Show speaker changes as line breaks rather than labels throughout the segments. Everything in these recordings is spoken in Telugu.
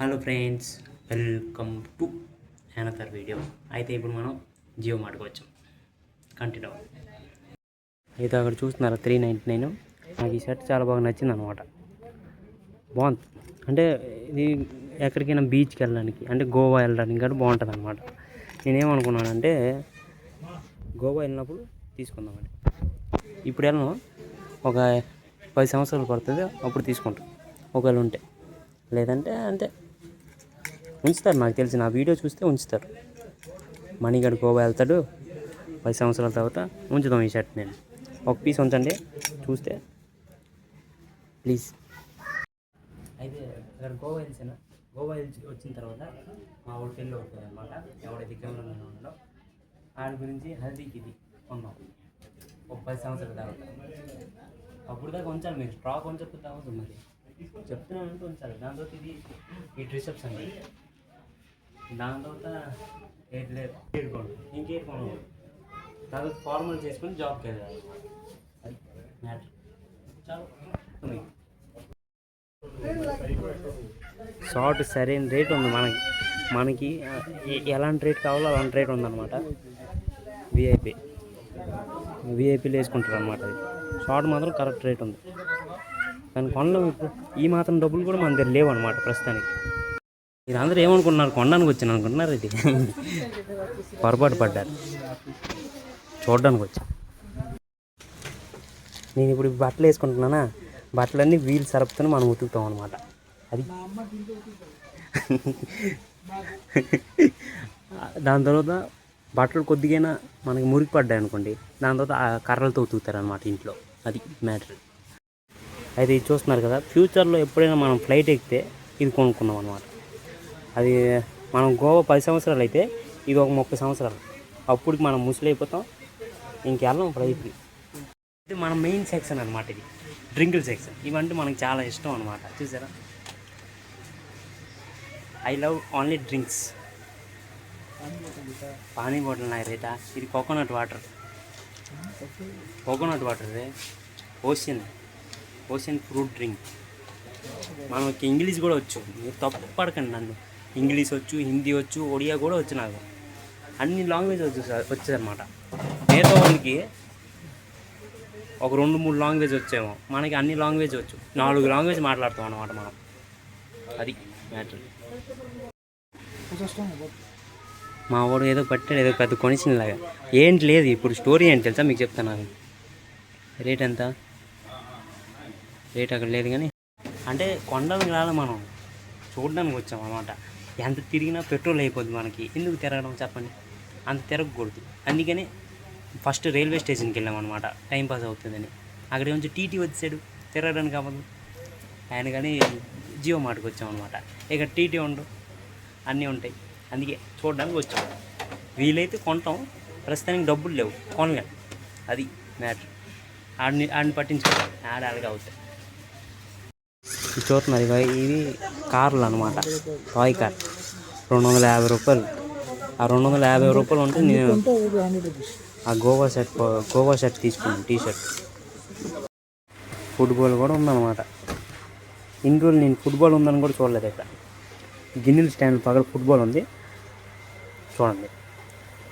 Hello friends, welcome to another video. అయితే ఇప్పుడు మనం జియో మార్ట్కి వచ్చాం. కంటిన్యూ అయితే అక్కడ చూస్తున్నారా 399. నాకు ఈ షర్ట్ చాలా బాగా నచ్చింది అనమాట. బాగుంది అంటే ఇది ఎక్కడికైనా బీచ్కి వెళ్ళడానికి అంటే గోవా వెళ్ళడానికి కూడా బాగుంటుంది అనమాట. నేనేమనుకున్నానంటే గోవా వెళ్ళినప్పుడు తీసుకుందామని. ఇప్పుడు వెళ్ళను, ఒక 10 సంవత్సరాలు పడుతుంది, అప్పుడు తీసుకుంటాం ఒకవేళ ఉంటే. లేదంటే అంతే ఉంచుతారు, నాకు తెలిసి నా వీడియో చూస్తే ఉంచుతారు. మణిగాడు గోవా వెళ్తాడు 10 సంవత్సరాల తర్వాత, ఉంచుదాం ఈ షర్ట్. నేను ఒక పీస్ ఉంచండి చూస్తే ప్లీజ్. అయితే అక్కడ గోవా వెళ్తాను. గోవా వచ్చిన తర్వాత మా ఊరి పెళ్ళి అవుతుంది అనమాట. ఎవడైతే కెమెరా ఉన్నాడో ఆడి గురించి హల్దీకి ఇది కొన్నాం ఒక 10 సంవత్సరాల తర్వాత. అప్పుడు దాకా ఉంచాలి, మీరు స్టాక్ ఉంచకపోతే అవ్వదు. మరి చెప్తున్నాను అంటే ఉంచాలి. దాని తర్వాత ఇది ఈ రిసెప్షన్ అండి. దాని తర్వాత ఏడుకోండి, ఇంకేడుకోండి. దాని తర్వాత ఫార్మల్ చేసుకుని జాబ్కి వెళ్ళాలి. అది మ్యాటర్. చాలా షార్ట్ సరైన రేట్ ఉంది మనకి ఎలాంటి రేట్ కావాలో అలాంటి రేట్ ఉందన్నమాట. విఐపీలు వేసుకుంటారు అనమాట. అది షార్ట్ మాత్రం కరెక్ట్ రేట్ ఉంది. కానీ కొనలేము ఇప్పుడు. ఈ మాత్రం డబ్బులు కూడా మన దగ్గర లేవు అనమాట ప్రస్తుతానికి. మీరు అందరూ ఏమనుకుంటున్నారు, కొనడానికి వచ్చాను అనుకుంటున్నారు. ఇది పొరపాటు పడ్డారు, చూడడానికి వచ్చా. నేను ఇప్పుడు బట్టలు వేసుకుంటున్నానా, బట్టలన్నీ వీల్ సరపుతో మనం ఉతుకుతాం అనమాట. అది దాని తర్వాత బట్టలు కొద్దిగైనా మనకి మురికి పడ్డాయి అనుకోండి, దాని తర్వాత ఆ కర్రలతో ఉతుకుతారనమాట ఇంట్లో. అది మ్యాటర్. అయితే ఇది చూస్తున్నారు కదా, ఫ్యూచర్లో ఎప్పుడైనా మనం ఫ్లైట్ ఎక్కితే ఇది కొనుక్కున్నాం అనమాట. అది మనం గోవా 10 సంవత్సరాలు అయితే ఇది ఒక 30 సంవత్సరాలు. అప్పటికి మనం ముసలి అయిపోతాం, ఇంకెళ్ళం ఫ్లైట్కి. ఇది మన మెయిన్ సెక్షన్ అనమాట. ఇది డ్రింకుల సెక్షన్. ఇవంటే మనకు చాలా ఇష్టం అనమాట. చూసారా, ఐ లవ్ ఓన్లీ డ్రింక్స్. పానీ బాటిల్ నా రేటా. ఇది కోకోనట్ వాటర్ రే. Ocean fruit drink. మనకి ఇంగ్లీష్ కూడా వచ్చు, మీరు తప్పు పడకండి నన్ను. ఇంగ్లీష్ వచ్చు, హిందీ వచ్చు, ఒడియా కూడా వచ్చు. నాకు అన్ని లాంగ్వేజ్ వచ్చేదన్నమాట. మిగతా వాళ్ళకి ఒక 2-3 లాంగ్వేజ్ వచ్చేమో, మనకి అన్ని లాంగ్వేజ్ వచ్చు. 4 లాంగ్వేజ్ మాట్లాడతాం అన్నమాట మనం. అది మ్యాటర్. మా వాడు ఏదో పట్టాడు, ఏదో పెద్ద కొనిసినలాగా. ఏంటి లేదు, ఇప్పుడు స్టోరీ ఏంటి తెలుసా మీకు చెప్తాను. రేట్ ఎంత, రేట్ అక్కడ లేదు కానీ అంటే కొండలకు రాలే, మనం చూడడానికి వచ్చాం అన్నమాట. ఎంత తిరిగినా పెట్రోల్ అయిపోద్ది మనకి. ఎందుకు తిరగడం చెప్పండి, అంత తిరగకూడదు. అందుకని ఫస్ట్ రైల్వే స్టేషన్కి వెళ్ళామన్నమాట, టైంపాస్ అవుతుందని. అక్కడ నుంచి టీటీ వచ్చాడు, తిరగడానికి అవ్వదు ఆయన. కానీ జియో మార్ట్కి వచ్చామన్నమాట. ఇక టీటీ ఉండవు, అన్నీ ఉంటాయి. అందుకే చూడడానికి వచ్చాం. వీలైతే కొంటాం, ప్రస్తుతానికి డబ్బులు లేవు, కొనలేం. అది మ్యాటర్. ఆడిని పట్టించుకోవాలి, అలాగే అవుతాయి. చూస్తున్నారు ఇవి కార్లు అనమాట. టాయ్ కార్ 250 రూపాయలు. ఆ 250 రూపాయలు ఉంటే నేను ఆ గోవా షర్ట్ తీసుకున్నాను, టీషర్ట్. ఫుట్బాల్ కూడా ఉందన్నమాట. ఇన్ని రోజులు నేను ఫుట్బాల్ ఉందని కూడా చూడలేదు. ఇక్కడ గిన్నెల స్టాండ్ పక్కన ఫుట్బాల్ ఉంది, చూడండి.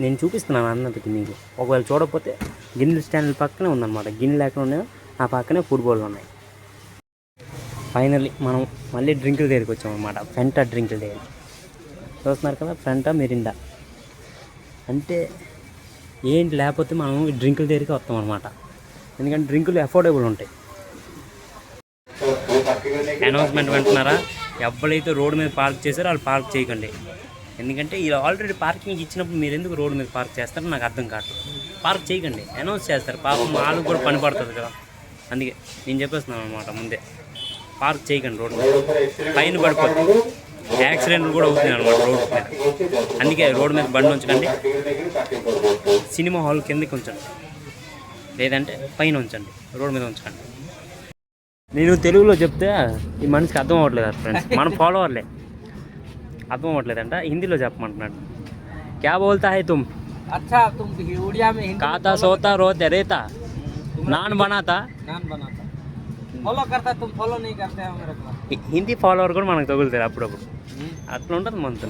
నేను చూపిస్తున్నాను అన్నది మీకు. ఒకవేళ చూడకపోతే గిన్నెల స్టాండ్ పక్కనే ఉందన్నమాట. గిన్నెలు ఎక్కడ ఉన్నాయో ఆ పక్కనే ఫుట్బాల్ ఉన్నాయి. ఫైనల్లీ మనం మళ్ళీ డ్రింకుల దగ్గరికి వచ్చాం అనమాట. ఫెంటా డ్రింకుల దగ్గర చూస్తున్నారు కదా, ఫెంటా మిరిండా. అంటే ఏంటి, లేకపోతే మనం డ్రింకుల దగ్గరికి వస్తాం అనమాట. ఎందుకంటే డ్రింకులు అఫోర్డబుల్ ఉంటాయి. అనౌన్స్మెంట్ వింటున్నారా, ఎవరైతే రోడ్డు మీద పార్క్ చేశారో వాళ్ళు పార్క్ చేయకండి. ఎందుకంటే ఇలా ఆల్రెడీ పార్కింగ్ ఇచ్చినప్పుడు మీరు ఎందుకు రోడ్డు మీద పార్క్ చేస్తారో నాకు అర్థం కాదు. పార్క్ చేయకండి, అనౌన్స్ చేస్తారు. పాపం వాళ్ళకు కూడా పని పడుతుంది కదా. అందుకే నేను చెప్పేస్తున్నాను అనమాట ముందే, పార్క్ చేయకండి రోడ్డు మీద. ఫైన్ పడిపోతుంది, యాక్సిడెంట్లు కూడా అవుతున్నాయి అనమాట రోడ్డు మీద. అందుకే రోడ్డు మీద బండి ఉంచకండి, సినిమా హాల్ కిందకి ఉంచండి, లేదంటే పైన ఉంచండి, రోడ్డు మీద ఉంచకండి. నేను తెలుగులో చెప్తే ఈ మనిషికి అర్థం అవ్వట్లేదు ఫ్రెండ్స్, మన ఫాలోవర్లే అర్థం అవ్వట్లేదంట. హిందీలో చెప్పమంటున్నాడు. క్యా బోల్తా హై తుమ్? अच्छा तुम उड़िया में खाता सोता रोते रहता नान बनाता फॉलो करता तुम फॉलो नहीं करते हो मेरे को. హిందీ ఫాలోవర్ కూడా మనకు తగులుతారు అప్పుడప్పుడు. అట్లా ఉంటుంది మనతో.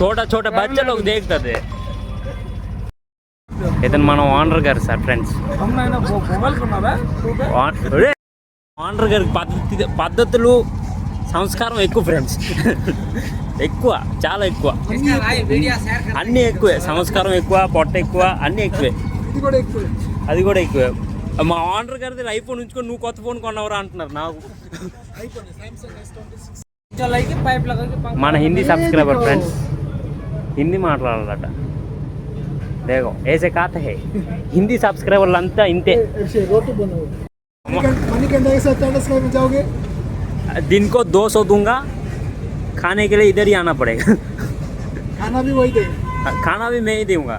చోట చోట బచ్చలోకి దేగుతుంది. ఇతను మనం ఓనర్ గారు సార్ ఫ్రెండ్స్. ఓనర్ గారికి పద్ధతులు సంస్కారం ఎక్కువ ఫ్రెండ్స్. ఎక్కువ, చాలా ఎక్కువ, అన్నీ ఎక్కువే. సంస్కారం ఎక్కువ, పొట్ట ఎక్కువ, అన్నీ ఎక్కువే. అది కూడా ఎక్కువే. మా ఓనర్ గారిది ఐఫోన్ ఉంచుకొని నువ్వు కొత్త ఫోన్ కొన్నావురా అంటున్నారు నాకు. మన హిందీ సబ్స్క్రైబర్ ఫ్రెండ్స్, హిందీ మాట్లాడాలట. దేగో ఏసే కాత హే హిందీ సబ్స్క్రైబర్లు అంతా ఇంతే. दिन को 200 दूंगा, खाने के लिए इधर ही आना पड़ेगा.
खाना भी वही देगा,
खाना भी मैं ही दूंगा,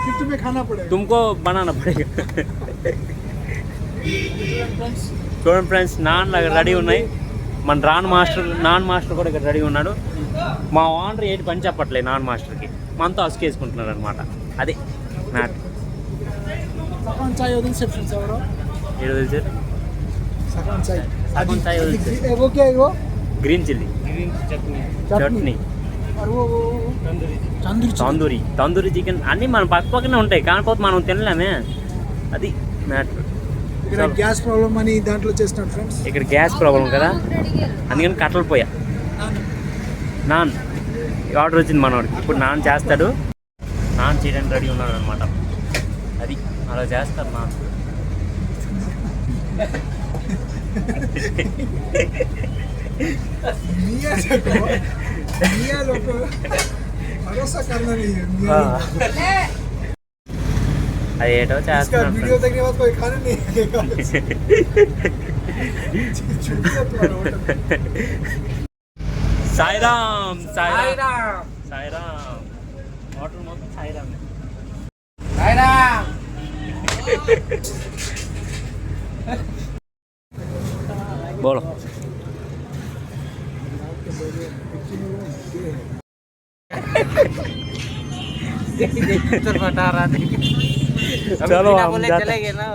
फिर तुम्हें खाना पड़ेगा,
तुमको बनाना पड़ेगा. చూడండి ఫ్రెండ్స్, నాన్ రెడీ ఉన్నాయి. మన నాన్ మాస్టర్ కూడా ఇక్కడ రెడీ ఉన్నాడు. మా ఓనర్ ఏంటి పని చెప్పట్లేదు నాన్ మాస్టర్కి, మనతో అసుకేసుకుంటున్నాడు అనమాట. అది మ్యాట్. ఏడు సార్ సగం చాయ్ green chilli chutney, tandoori chicken అన్నీ మన పక్కనే ఉంటాయి, కాకపోతే మనం తినలేమే. అది మ్యాటర్.
గ్యాస్ ప్రాబ్లం అని దాంట్లో చేస్తున్నాడు ఫ్రెండ్స్.
ఇక్కడ గ్యాస్ ప్రాబ్లం కదా, అందుకని కట్టలు పోయా. నాన్ ఆర్డర్ వచ్చింది మనోడికి. ఇప్పుడు నాన్ చేస్తాడు. నాన్ చేయడానికి రెడీ ఉన్నాడు అనమాట. అది అలా చేస్తారు నాన్. అది ఏటో చేస్తున్నాడు. సాయిరామ్ సాయిరామ్ సాయిరామ్. హోటల్ మొత్తం సాయిరామ్. बोलो. चलो हम चले गए ना.